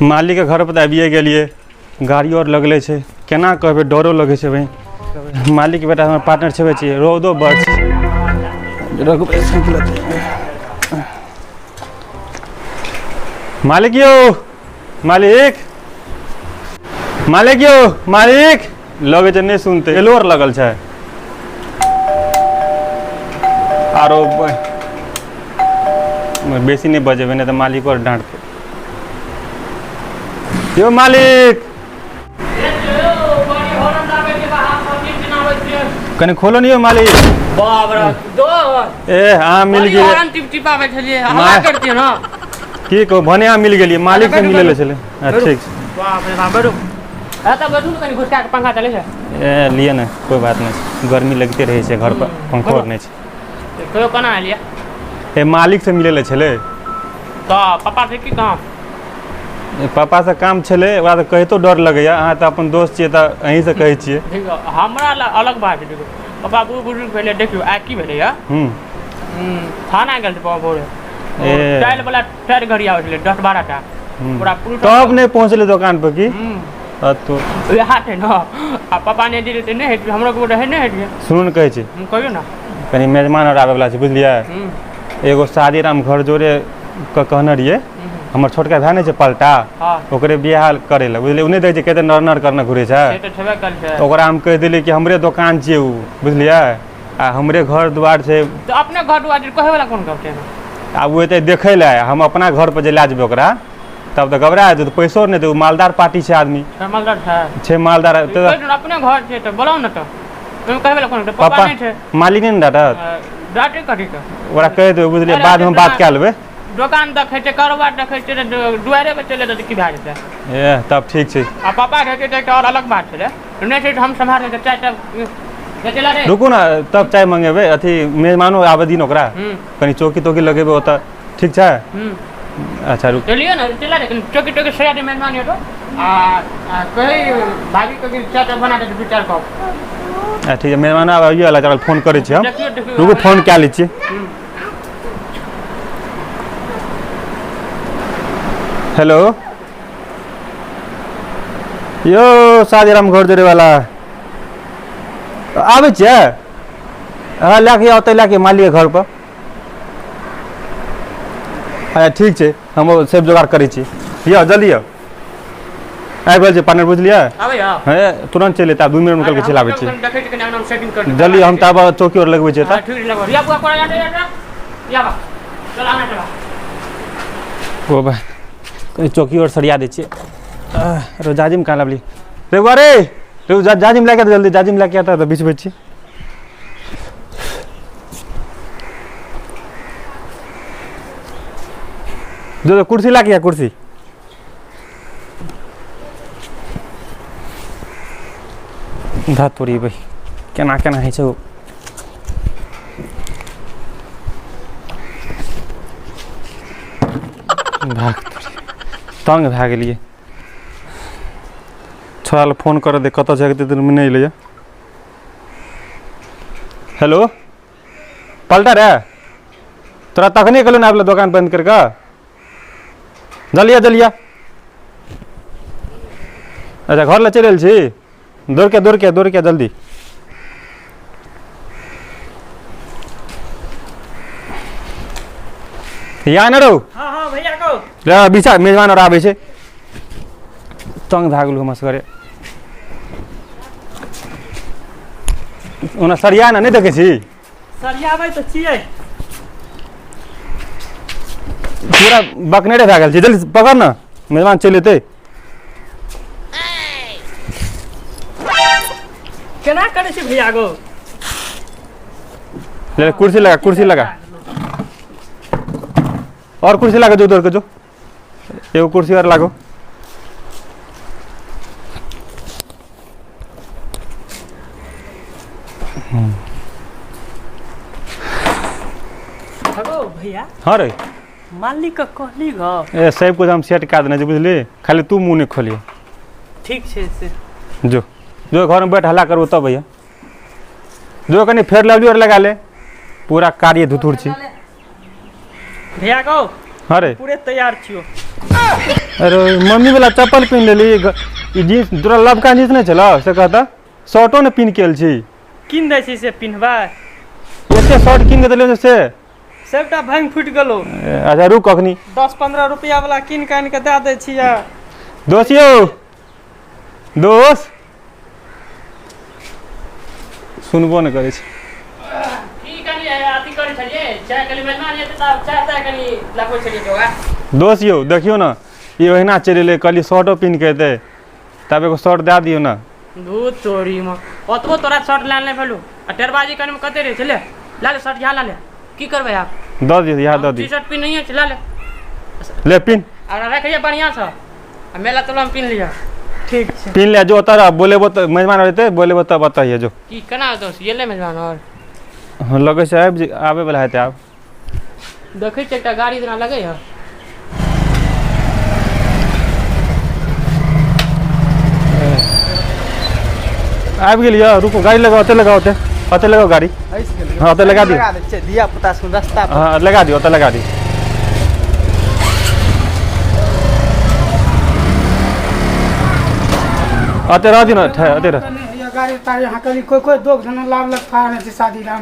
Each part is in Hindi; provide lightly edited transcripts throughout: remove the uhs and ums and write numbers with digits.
मालिक के घर पर आबिए गेलिए, गाड़ी और लगले छे, केना कहबे, डरो लगे छे भाई। मालिक के बेटा हमर पार्टनर छेबे छी, रौदो बड़ छे। रघुबे साइकिल मालिक यो, मालिक मालिक यो, मालिक लगे छे नहीं सुनते, एलोर लगल छे। आरो बेसी नहीं बजेबे नहीं तो मालिक और डांटते। यो मालिक कने खोलो नहीं हो मालिक। ए हाँ मिल गए की को भने हाँ मिल गए, मालिक से मिले चले। ठीक पंखा चले ए लिए ना, कोई बात नहीं, गर्मी लगते रहे छे घर पर, पंखा और नहीं छे। कना लिया ए मालिक से मिले चले तो पापा से की काम, पापा से काम छले, ओकरा तो कहितो डर लगैया। अहाँ तो अपन दोस्त छियै तो अहीं से कहै छियै। हमरा अलग बात है। देखो पापा बुजुर्ग भेले, देखियो आ की भेले या थाना गेल पापा बोले ए टाइल वाला टायर गाड़ी आवे छले 10-12 टा पूरा पुलिस तब नहीं पहुंचले दुकान पर की। तो ये हाथ है ना, आ पापा ने दिले त नहीं है, हमरो को रहे नहीं है। सुन न कहै छी, कहियो ना कनी मेहमान और आवे वाला छै बुझलियै। एगो शादी राम घर जोरे कहने रहिए, हमर छोटका भाई नहीं छे पलटा, ओकरे बियाह करे ला बुझलिए। उन्हें देखे कते नर नर करना घुरे छे, से तो छेबे कल छे। ओकरा हम कह दिले कि हमरे दुकान छिए उ बुझलिए, आ हमरे घर द्वार छे। तो अपने घर द्वार कहे वाला कोन कहते हैं। आ वो एते देखे ला, हम अपना घर पर जे ला जेबे ओकरा तब तो घबरा जेते, पैसो नहीं दे। मालदार पार्टी छे आदमी, मालदार छे मालदार। तो अपने घर छे तो बोलाओ ना, तो तुम कहे वाला कोन पापा नहीं छे, मालिक नहीं डाटत, डाटे कथि का ओकरा कह दे बुझलिए, बाद में बात कर लेबे। दुकान देखे छे, कारोबार देखे छे, दुआरे पे चले तो की भाग छे। ए तब ठीक छे। आ पापा रहते तो और अलग बात छे, नहीं छे हम संभाल के चाय चला रे। रुको ना, तब चाय मंगेबे। अथी मेहमानो आवे दिन ओकरा कनी चौकी तोकी लगेबे ओता, ठीक छे। अच्छा रुक चलिए ना, चला रे चौकी टोकी सया दे मेहमान तो आ कही भाभी को चाय बना दे 2-4 कप। ठीक है, मेहमान आइए वाला, चल फोन करे छी हम। रुको फोन क्या ली छी। हेलो यो शादीराम घर जोरे वाला आबे छे। हाँ लाके आओ, लाके मालिक घर पर। अच्छा ठीक है, हम सब जोगाड़ करे छी। यो जल्दी आओ, आइ गेल छै पार्टनर बुझलिए। आबे या है तुरंत चले, ता 2 मिनट निकल के चलाबे छी। देखे के नाम सेटिंग कर जल्दी हम ताब चौकी और लगबे छै ता। ठीक लगो या बुआ कोड़ा या बा चल आना चला ओ बा चौकी और सरिया दे छिए। रो जाजिम कहाँ लाबली रे बुआ रे, रे जाजिम लेके जल्दी, जाजिम लेके आता तो बीच बीच छी। जो कुर्सी ला के, कुर्सी धा तोरी भाई केना केना है छौ। भाग तंग भए गेलिए। छोरा फोन कर दे, कत छै दिन में नहीं ले। हेलो पलटा रे, तोरा तखने कहलो ना दुकान बंद करके, जलिया जलिया। अच्छा घर ला चल छी, दौड़ के जल्दी। यहाँ न रहो। हां हां भैया को रे बिचा मेजबान और आबे छे, तंग भए गेलु हमस करे। ओना सरिया ना नहीं देखे छी, सरियाबै त छियै पूरा बकनेरे भए गेल छै। जल्दी पकड़ ना, मेहमान चल एते। केना करे छी भैया गो। ले कुर्सी लगा, कुर्सी लगा, और कुर्सी लगा, जो दौड़ के जो एगो कुर्सी और लागो। हेलो भैया। हाँ रे मालिक का कहली ग ए सब कुछ हम सेट कर देने बुझली, खाली तू मुंह नहीं खोलिए। ठीक छे से जो जो घर में बैठ हल्ला करो तब भैया, जो कनी फेर लवली और लगा ले, पूरा कार्य धुथुर छी। भैया को हाँ रे पूरे तैयार छियो। अरे मम्मी वाला चप्पल पहन लेली जींस तोरा लबका जींस नहीं चला से कहता शर्टो ने पिन के छी किन दै छी से पिन्हबा एते शर्ट किन के देले से सबटा भांग फुट गेलो अच्छा रुक अखनी 10-15 रुपया वाला किन कान के दे दै छिया दोस्त यौ दोस्त सुनबो न करे छै की कनी अथी करे छलिए चाय कनी मेहमान एते त चाय ताय कनी लाखो छलिए जोगा दोस्त यौ देखियो ना ये ओहिना चलि एलै कहली शर्टो पिन के एतै तब एगो शर्ट दे दियो ना दू चोरी में ओतबो तोरा शर्ट लान ले फेलू आ टेरबाजी कने में कते रे चले ला ले शर्ट यहाँ ला ले की करबे आप दऽ दियो यहाँ दऽ दियो टी-शर्ट पिन नहीं है ला ले ले पिन आ रखिए बढ़िया से आ मेला तोला में पिन लिया ठीक छै पिन ले जो तोरा बोलेबो त मेहमान रहते बोलेबो त बताइए जो की केना दोस्त ये ले मेहमान और हाँ लगे छै आबे वाला हेतै आब देखै छै एकटा गाड़ी जेना लगै है आबि गेलियै रुको गाड़ी लगाओ ओते लगाओ गाड़ी हाँ ओते लगा दियो दिया पता सुन रास्ता हाँ लगा दियो ओते लगा दियो ओते रह दियो ना ओते रह गाड़ी तारी हकली कोई दो जना लाभ लग फाड़ है शादी राम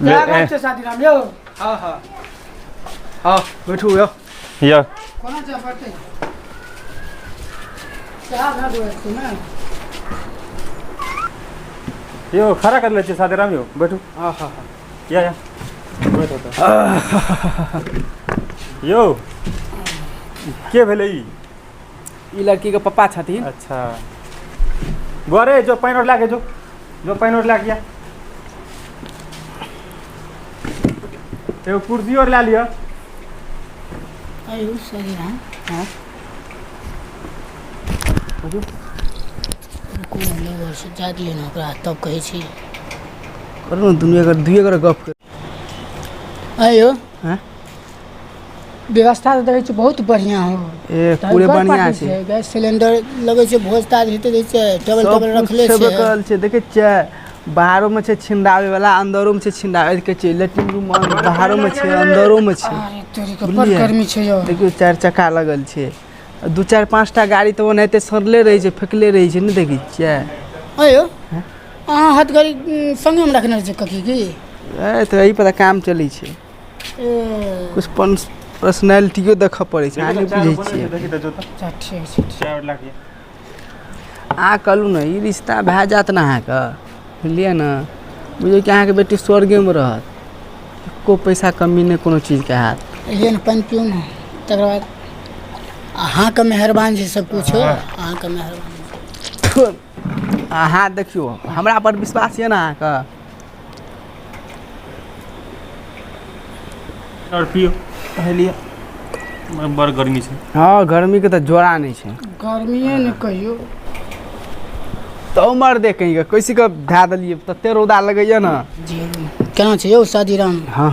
ले क्या है शादी राम यो हां बैठू यो या कोना जा पड़ते क्या ना दो है ना यो खड़ा कर ले छै सादे राम यो बैठू हां या बैठो त यो के भेलै ई लड़की के पापा छथिन अच्छा गोरे जो पाइन और लाके जो पाइन और लाके एगो कुर्सी और ला लिया आयु सही राम हां को लेबर से जात लेना ओकरा तब कहै छी करू दुनिया के दुइए कर गप आयो हां व्यवस्था तो देखै छी बहुत बढ़िया हो ए पूरे बढ़िया छै गैस सिलेंडर लगै छै भोजताज हेते दै छै टेबल रखले छै सब कल छै देखै छै बाहरो में छै छिंडावे वाला अंदरो में छै छिंडावे के छै लेट्रिन रूम बाहरो में छै अंदरो में छै अरे तोरी के बड़ गर्मी छै यो देखियो 4 चक्का लगल छै 2-4-5 टा गाड़ी तो ओनाहिते सरले रहै छै फेकले रहै छै नै देखै छियै आयो अहाँ हाथ गाड़ी संगे में रखने छै ककी की ए तो यही पता काम चलै छै कुछ पर्सनालिटियो देखऽ पड़ै छै आने बुझै छियै अच्छा ठीक छै चाय लाके आ कहलू ना ई रिश्ता भए जात ना अहाँके बुझलियै ना बुझियौ कि अहाँके बेटी स्वर्गेमे रहत को पैसा कमी नहि कोनो चीजके हैत ये ना पानि पियो ना तकर बाद अहाँके मेहरबान छै सब कुछ अहाँके मेहरबान अहाँ देखियो हमरा पर विश्वास यऽ ना अहाँके और पियो कहलिए बड़ गर्मी छै हाँ गर्मी के तऽ जोड़ा नहीं छै गर्मीए ने कहियो तो उमर दे कहीं कैसी के धै देलिए तते रौदा लगैया ना जी केना छै यौ शादीराम हाँ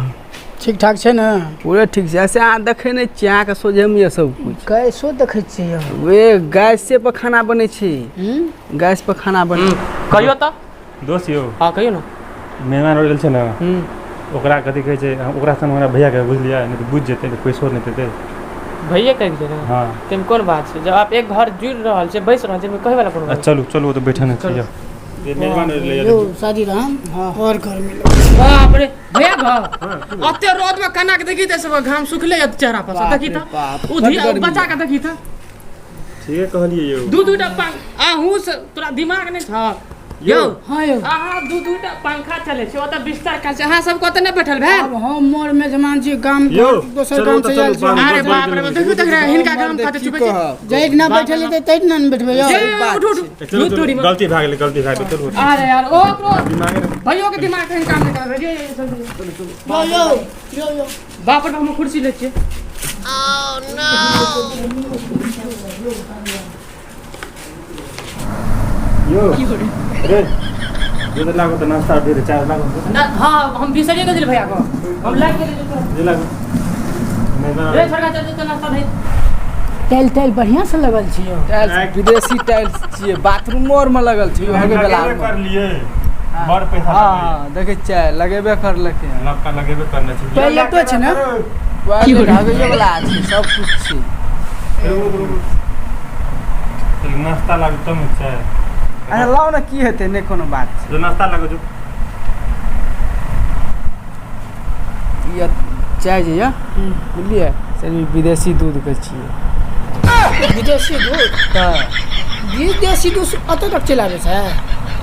ठीक ठाक छै ने पूरे ठीक छै ऐसे अहाँ देखै नहि छियै अहाँके सोझेमे यऽ सब कुछ गैसो देखै छियै यौ वे गैसे पर खाना बनै छै गैस पर खाना बनै कहियो तऽ दोस्त यौ हाँ कहियो ना मेहमान और छै ना ओकरा कथी कहै छै ओकरा संग हमरा भैया के बुझलियै नहि तऽ बुझ जेतै तऽ पैसो नहि देतै भैया कहि दे ना हाँ तेम कोन बात छै जब आप एक घर जुड़ रहल छै बैस रहल छै कहे वाला कोन बात चलू चलू तो बैठे नहीं चाहिए ये मेहमान ले यौ शादीराम और गर्मी बाप रे भैया घर अते रोद में कना के देखी त सब घाम सुखले या चेहरा पर से देखी त उधी बच्चा के देखी त ठीक कहलिए यौ दू-दूटा आहू से तोरा दिमाग नहीं था यौ हाँ यौ अहाँ दू-दूटा पंखा चले छै ओतऽ बिस्तर का छै अहाँ सब कतऽ नहि बैठल भै अब हम मोर मेजमान जी गाम यौ, दोसर चलू गाम तऽ से चलू, आयल छी बाहर अरे बाप रे देखू देख रहे हिनका गाम खाते चुपे छै जैक ना बैठल हेतै तै ना बैठबै यौ उठ उठ चलू चलू गलती भए गेलै चलू अरे यार ओकरो दिमाग भैयो के दिमाग कहीं काम नहीं कर रहे ये यौ यौ यौ बाप रे हम कुर्सी ले छिए यो अरे ये तो लागो तो नाश्ता दे 4 लागो ना हां हम बिसरिए गेल भैया को हम लाग गेल ये लागो मेहमान रे सरका चल तो नाश्ता दे टाइल टाइल बढ़िया से लगल छै यौ टाइल्स विदेशी टाइल्स छियै बाथरूमो और में लगल छै होगे वाला कर लिए बड़ पैसा हाँ देखे छियै लगेबे करलकै लपका लगेबे करना चाहिए टॉयलेटो छै ने टॉयलेट हवे वाला छै सब कुछ छै नाश्ता लागू तब छै अरे लाओ ना की हेतै नै कोनो बात छै जो नाश्ता लागू जो ये चाय जे या बुझलिए से विदेशी दूध के छियै विदेशी दूध विदेशी दूध अतऽ तक चलाबै छै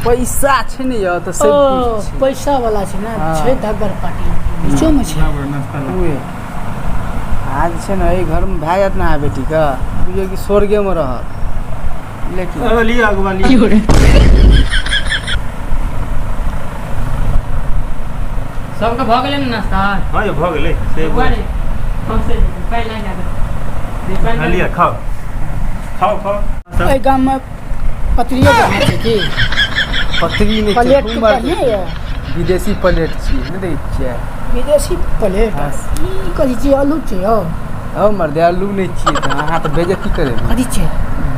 पैसा छै ने या तऽ सब कुछ छै पैसा वाला छै ना हाँ। छै धगर पार्टी बीचो में छै उहे आज छै ने एहि घर में भए जात ना बेटी का बुझियो कि स्वर्गे में रहत लेकिन लिया अगवा लिया सबके भऽ गेलै ने नाश्ता हां ये भ गेलै से वाले हमसे पहले ना लिया खाओ एहि गाम में पतरिये कहाँ छै की पतरी नहीं प्लेट छै के उमर कहिए ये विदेशी प्लेट छियै नहीं दै छियै विदेशी प्लेट हाँ। ई कथी छै आलू छै यौ औ मर्दे आलू नहीं छियै तऽ अहाँ तऽ बेइज्जती करे कथी छै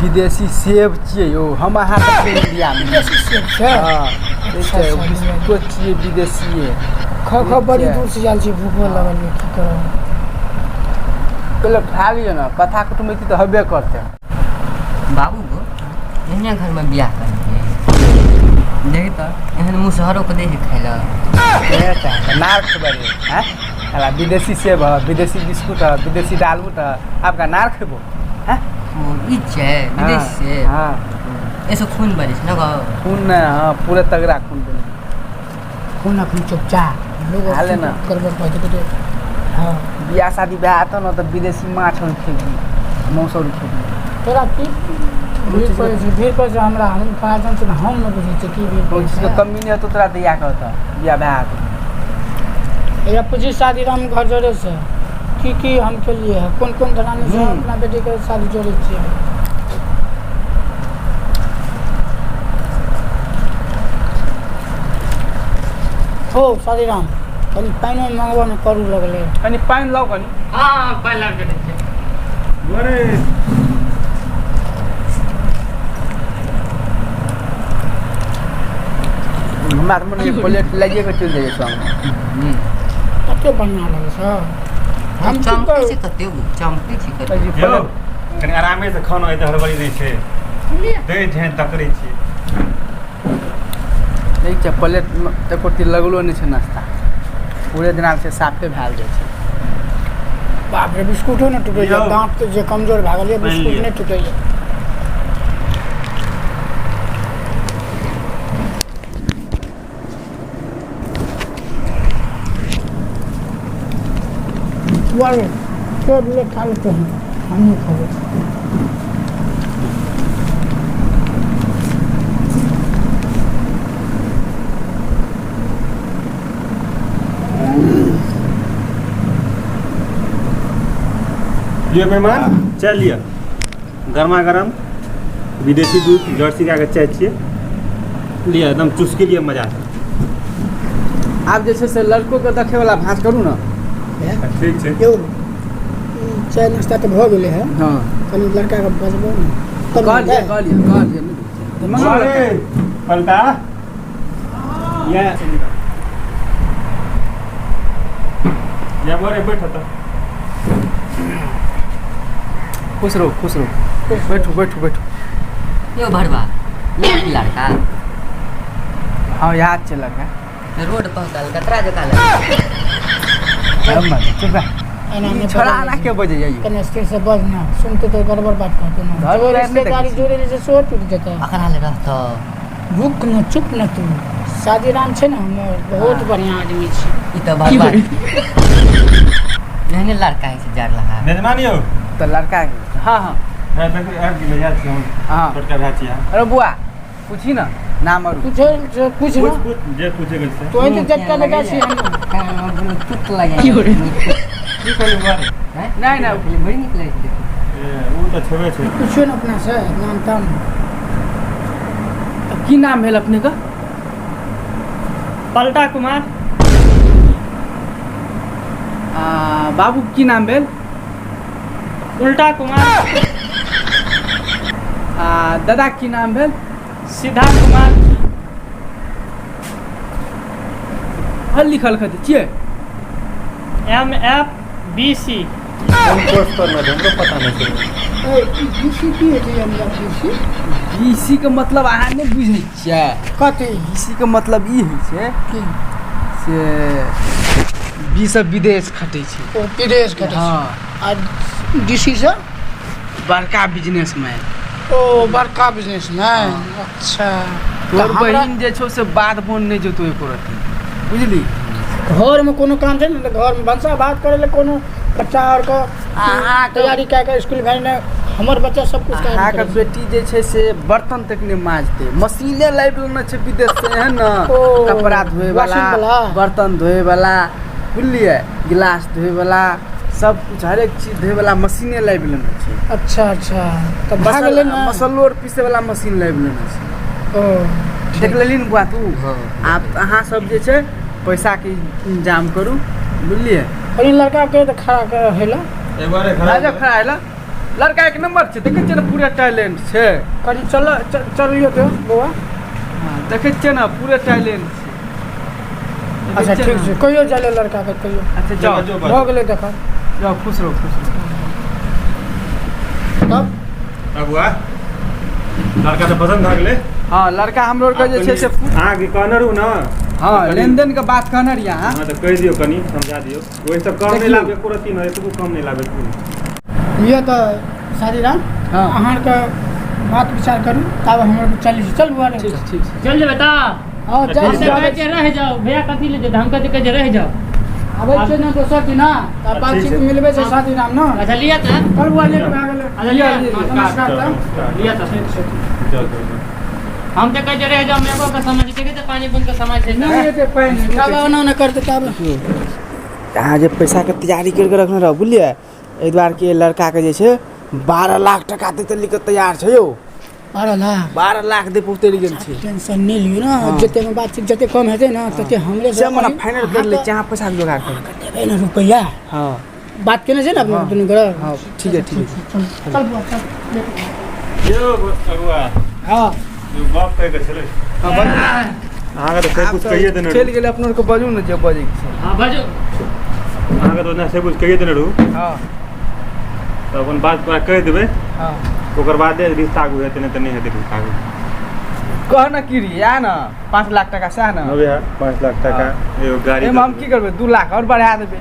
विदेशी सेब छियै यौ हम अहाँ तक इंडिया में विदेशी सेब छै हाँ अच्छा, अच्छा, बिस्कुट छियै विदेशीये खा बड़ी दूर से जाल छै भूखो लगल है की करब पहले खा लियो ना कथा कुटुम्बी तो हबे करते बाबू को एहने घर में बियाह करके देखी तो एहन मुसहरो को दे खाय ला नार खबरे हैं साला विदेशी सेब है विदेशी बिस्कुट है विदेशी दालूट है आपका नार खेबो हैं वो इच्छे विदेश से हाँ ऐसे खून बरिश न गो खून ना हाँ पूरे तगड़ा खून बने कौन अपनी चुपचाप लोग हाले ना। करबो पड़ते हाँ बियाह शादी ब्याह आता ना तो विदेशी माछ और खेबी मौसर खेबी तोरा की भीड़ पर से हमरा हम कहा जान से हम न बुझे छै की भीड़ कोई पर चीज छै का कमी नहीं है तो तोरा दिया कहता बियाह ब्याह या पूछी शादी राम घर जोड़े से की हम के लिए है कौन कौन घराने से हम अपना बेटी के शादी जोड़े छियै ओ शादी राम कनी पानि मंगवा में करू लगले कनी पानी लाओ कनी हां पहले के दे अरे हमरा तो मन प्लेट लगे के चल जाए संग कते बढ़िया लगे छ हम चमके छै कते चमके छै कते यो कनी आरामे से खाना एते हड़बड़ी नहीं छै दे ध्यान तकरे छी नहीं छै प्लेट तकोती लगलो नहीं छै नाश्ता पूरे दिना से साफे भेल जाय छै बाप रे बिस्कुटो न टूटे यौ। दांत जे कमजोर भए गेलै बिस्कुट लिअ। नहीं टूटे वाले सब ले खा लेते हैं हम नहीं खाओगे ये मेहमान चाय लिया गर्मा गर्म विदेशी दूध जर्सी का चाय छिए लिया एकदम चुस्की लिए मजा आब जे छै से लड़को के देखे वाला भांज करू ना ठीक छै यौ चाय नाश्ता तो भऽ गेलै है हां कनी लड़का के बजबो न कहलिए अरे पलटा या बोरे बैठ त खुश रहो बैठो यो भरवा ये लड़का हाँ याद चल लड़का रोड पर कलकत्ता जका लगा चुप एना नहीं छोड़ा ना के बजे जाइए कने स्टेज से बज ना सुनते तो गड़बड़ बात करते ना घर जो में रहने रिश्तेदारी देखे जोड़े जैसे सो टूट जाता अखरा ले रहतो रुक न चुप न तू शादी राम छै ना हमर बहुत हाँ। बढ़िया आदमी छै ई तो भरवा एहने लड़का है से जार लगा मेजबान यौ तो लड़का हाँ हाँ है देख आब गेलै याद छै हम हाँ छोटका भाई छियै अरे बुआ पूछी ना नाम और पूछ पूछ ना पूछ जे पूछे के छै तो ही तो जटका लगा छी हम टूट लगे की कहलु बारे नहीं ना बड़ी निक लगे छै ए उ त छेबे छै पूछो ना अपना से नाम ताम की नाम भेल अपने का पलटा कुमार बाबू की नाम भेल उल्टा कुमार दादा की नाम भेल सीधा कुमार हल लिखल खत छियै MF बीसी हम कोर्स करना है हमको पता नहीं चले बीसी की है जी हमरा बीसी बीसी के मतलब अहाँ नहीं बुझै छियै कथी बीसी के मतलब ई होइ छै की से बी सब विदेश खटै छै ओ विदेश के हाँ आ डीसी से बड़का बिजनेसमैन ओ बड़का बिजनेसमैन अच्छा तोर बहिन जे छौ से बात बोन नहीं जतो एको रति बुझली घर में कोनो काम छै ने घर में भंसा बात करे ले कोनो बच्चा और को तैयारी कए के स्कूल भेजने हमर बच्चा सब कुछ अहाँ के बेटी जे छै से बर्तन तक नहीं मांजते मशीने लाइब लेने छै विदेश से है ना ओ, कपड़ा धोए washing वाला वाला। बर्तन धोए वाला बुझलिए गिलास धोए वाला सब कुछ हर एक चीज धोए वाला मशीने लाइब लेने छै अच्छा अच्छा तो भाग ले ना मसल्लो और पीसे वाला मशीन लाइब लेने छै ओ देख लेली ने बुआ तू आप अहाँ सब जे छै पैसा के इंतजाम करू बुझलिए और इन लड़का के तो खड़ा कर हेला एक बार राजा खड़ा है ला लड़का एक नंबर छै देखे छियै ना पूरा टैलेंट छै करी चलियो तो बउआ देखे छियै ना पूरे टैलेंट छै अच्छा ठीक छै कहियो चले लड़का के कहियो अच्छा जाओ भ गेलै देखा जाओ खुश रहो तब अबुआ लड़का तो पसंद आ गेले हाँ लड़का हमरो के जे छै से अहाँ के कहने रहू ना हाँ लेन देन के बात कहने रहिए अहाँ हाँ तो कह दियो कनी समझा दियो वही तो कम नहीं लागे एको रति न एको कम नहीं लागे ये तो शादी राम हाँ। अहाँ के बात विचार करू तब हमर चली चल बुआ रे ठीक ठीक छै। चल जेबै ता हां हम चल से कहै छै रह जाओ भैया कथी ले जे हम कहै छै रह जाओ आबै छै ना दोसर दिन ना तब बातचीत मिलबे छै शादी राम ना अच्छा लिया था चल बुआ ले के आ गेलै अच्छा लिया नमस्कार तब लिया था चल चल हम तो कह रहे जाओ मेरे को समझ के तो पानी बंद का समझ है नहीं ये ते पानी तब ना करते तब अहाँ जे पैसा के तैयारी करके रखने रहो बुझलिए एहि दुआरे के लड़का के जे छै 12 लाख टका देते लिख तैयार छै यौ 12 लाख दे पहुँचे गेल छै टेंशन नहीं लियो ना जते में बातचीत जते कम हेतै ना तते हमरे से मना फाइनल कर ले चाहे पैसा के जोगाड़ कर देबै ना रुपैया हाँ बात केने छै ना अपने दुनू गोरा हाँ ठीक है चल बुआ चल यो अबुआ हां यो बाप कह के चले हाँ बस अहाँ के तो सब कुछ कहिए देने चल गेल अपना के बाजू ने जे बाजे के छै हां बाजो अहाँ के तो ना सब कुछ कहिए देने रहू हाँ तो अपन बात पूरा कह देबै हाँ ओकर बाद रिश्ता आगू हेतै नहीं तो नहीं हेतै रिश्ता आगू कह ना की री आ ना 5 लाख टका से ना अब यार 5 लाख टका एगो गाड़ी एम हम की करबै 2 लाख और बढ़ा देबै